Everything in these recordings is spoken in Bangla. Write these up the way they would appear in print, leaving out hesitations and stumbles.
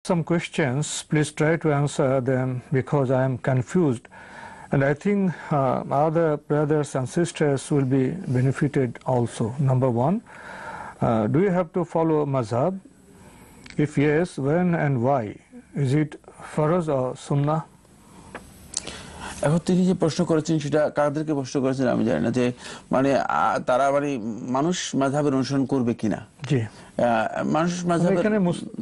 Some questions, please try to answer them because I am confused, and I think other brothers and sisters will be benefited also. Number one, do you have to follow mazhab? If yes, when and why? Is it farz or sunnah? এখন তিনি যে প্রশ্ন করেছেন সেটা কাদেরকে প্রশ্ন করেছেন আমি জানি না, যে মানে তারা মানে মানুষ মাযহাবের অনুসরণ করবে কিনা। জি, মানুষ মাযহাবের, এখানে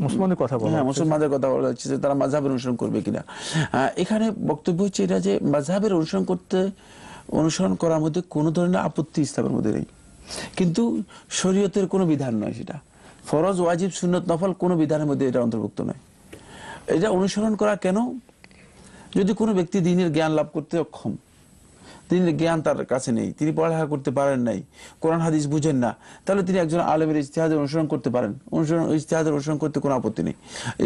মুসলমানদের কথা বলা, হ্যাঁ মুসলমানদের কথা বলা হচ্ছে যে তারা মাযহাবের অনুসরণ করবে কিনা। এখানে বক্তব্য হচ্ছে এটা যে মাযহাবের অনুসরণ করার মধ্যে কোনো ধরনের আপত্তি ইসলামের মধ্যে নেই, কিন্তু শরীয়তের কোনো বিধান নয়, সেটা ফরজ ওয়াজিব সুন্নত নফল কোনো বিধানের মধ্যে এটা অন্তর্ভুক্ত নয়। এটা অনুসরণ করা কেন? যদি কোনো ব্যক্তি দ্বীনের জ্ঞান লাভ করতে অক্ষম, দ্বীনের জ্ঞান তার কাছে নেই, তিনি পড়ালেখা করতে পারেন নাই, কোরআন হাদিস বুঝেন না, তাহলে তিনি একজন আলেমের ইজতিহাদের অনুসরণ করতে পারেন। ইজতিহাদের অনুসরণ করতে কোনো আপত্তি নেই,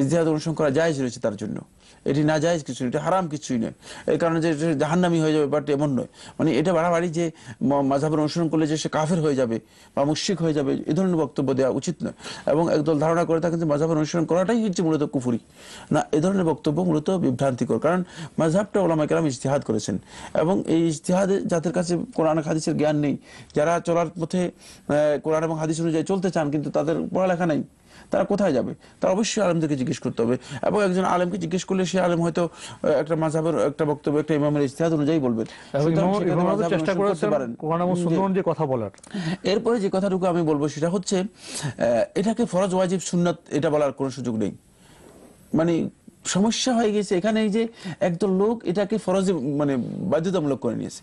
ইজতিহাদ অনুসরণ করা জায়েজ রয়েছে তার জন্য। এটি না জায়েজ কিছু, এটা হারাম কিছুই নয়। এই কারণে যে জাহান্নামী হয়ে যাবে, বাট এমন নয়। মানে এটা বাড়াবাড়ি যে মাযহাবের অনুসরণ করলে যে সে কাফের হয়ে যাবে বা মুশরিক হয়ে যাবে, এই ধরনের বক্তব্য দেওয়া উচিত নয়। এবং একদল ধারণা করে থাকেন যে মাযহাবের অনুসরণ করাটাই হচ্ছে মূলত কুফরি। না, এই ধরনের বক্তব্য মূলত বিভ্রান্তিকর, কারণ মাযহাবটা উলামায়ে কেরাম ইজতিহাদ করেছেন, এবং এই ইজতিহাদে যাদের কাছে কোরআন হাদিসের জ্ঞান নেই, যারা চলার পথে কোরআন এবং হাদিস অনুযায়ী চলতে চান কিন্তু তাদের পড়ালেখা নাই, তারা কোথায় যাবে? তারা অবশ্যই আলেমদেরকে জিজ্ঞেস করতে হবে, এবং একজন আলেমকে জিজ্ঞেস করলে সে আলেম হয়তো একটা মাযহাবের একটা বক্তব্য একটা ইমামের ইজতিহাদ অনুযায়ী বলবেন। চেষ্টা করেন কোরআন এবং সুন্নাহ অনুযায়ী কথা বলার। এরপরে যে কথাটুকু আমি বলবো সেটা হচ্ছে, এটাকে ফরজ ওয়াজিব সুন্নাত এটা বলার কোনো সুযোগ নেই। মানে সমস্যা হয়ে গেছে এখানে, এই যে একদল লোক এটাকে ফরজে মানে বাধ্যতামূলক করে নিয়েছে।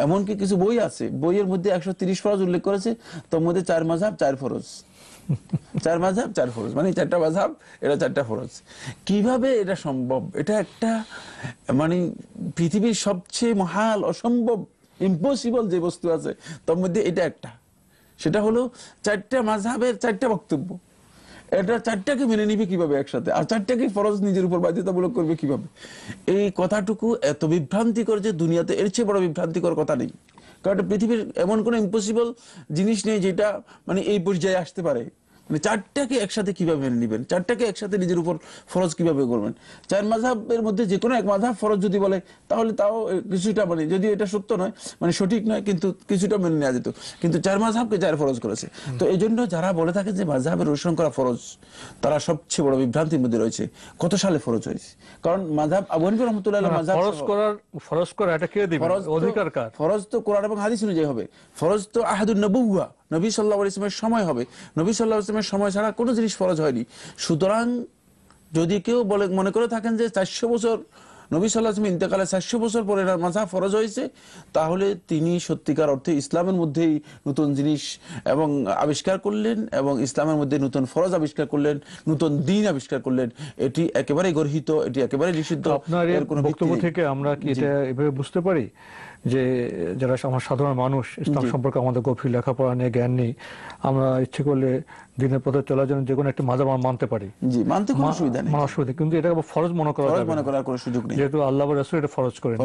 এমনকি কিছু বই আছে, বইয়ের মধ্যে 130 ফরজ উল্লেখ করেছে, তার মধ্যে 4 মাযহাব 4 ফরজ, 4 মাযহাব 4 ফরজ, মানে 4টা মাযহাব, এটা 4টা ফরজ। কিভাবে এটা সম্ভব? এটা একটা মানে পৃথিবীর সবচেয়ে মহাল, অসম্ভব, ইম্পসিবল যে বস্তু আছে তার মধ্যে এটা একটা। সেটা হলো 4টা মাযহাবের 4টা বক্তব্য, এটা 4টাকে মেনে নিবে কিভাবে একসাথে, আর 4টাকে ফরজ নিজের উপর বাধ্যতামূলক করবে কিভাবে? এই কথাটুকু এত বিভ্রান্তিকর যে দুনিয়াতে এর চেয়ে বড় বিভ্রান্তিকর কথা নেই। কারণ পৃথিবীর এমন কোন ইম্পসিবল জিনিস নেই যেটা মানে এই পর্যায়ে আসতে পারে। মানে 4টাকে একসাথে কিভাবে মেনে নিবেন, 4টাকে একসাথে নিজের উপর ফরজ কিভাবে করবেন? 4 মাযহাবের মধ্যে যে কোনো এক মাযহাব ফরজ যদি বলে, তাহলে তাও কিছুটা মানে, যদি এটা সত্য নয় মানে সঠিক নয়, কিন্তু কিছুটা মেনে নেওয়া যেত। কিন্তু 4 মাযহাবকে 4 ফরজ করেছে। তো এই জন্য যারা বলে থাকে যে মাযহাবের অনুসরণ করা ফরজ, তারা সবচেয়ে বড় বিভ্রান্তির মধ্যে রয়েছে। কত সালে ফরজ হয়েছে? কারণ মাযহাব আবু হানিফা রাহমাতুল্লাহ আলাইহি মাযহাব ফরজ করা এটা কে দিবেন? অধিকার কার? ফরজ তো কোরআন এবং হাদিস অনুযায়ী হবে। ফরজ তো আহাদুন নবুওয়া, নবী সাল্লাল্লাহু আলাইহি ওয়াসাল্লামের সময় হবে। নবী সাল্লাল্লাহু আলাইহি ওয়াসাল্লামের সময় ছাড়া কোনো জিনিস ফরজ হয়নি। সুতরাং যদি কেউ মনে করে থাকেন যে 400 বছর নবী সাল্লাল্লাহু আলাইহি ওয়াসাল্লাম ইন্তেকালের 400 বছর পরে এর মাযহাব ফরজ হয়েছে, তাহলে তিনি সত্যিকার অর্থে ইসলামের মধ্যেই নতুন জিনিস এবং আবিষ্কার করলেন, এবং ইসলামের মধ্যে নতুন ফরজ আবিষ্কার করলেন, নতুন দ্বীন আবিষ্কার করলেন। এটি একেবারেই গর্হিত, এটি একেবারেই নিষিদ্ধ। আপনার এর কোনো বক্তব্য থেকে আমরা কি এটা এভাবে বুঝতে পারি যে যারা আমার সাধারণ মানুষ, ইসলাম সম্পর্কে আমাদের গভীর লেখাপড়া নেই, জ্ঞান নেই, আমরা ইচ্ছে করলে দিনের পথে চলার জন্য যে কোনো একটা মাযহাব মানতে পারি? জি, মানতে কোনো অসুবিধা নেই, কিন্তু এটা ফরজ মনে করা যাবে না, মনে করার কোনো সুযোগ নেই, যেহেতু আল্লাহ ওয়া রাসূল এটা ফরজ করেন।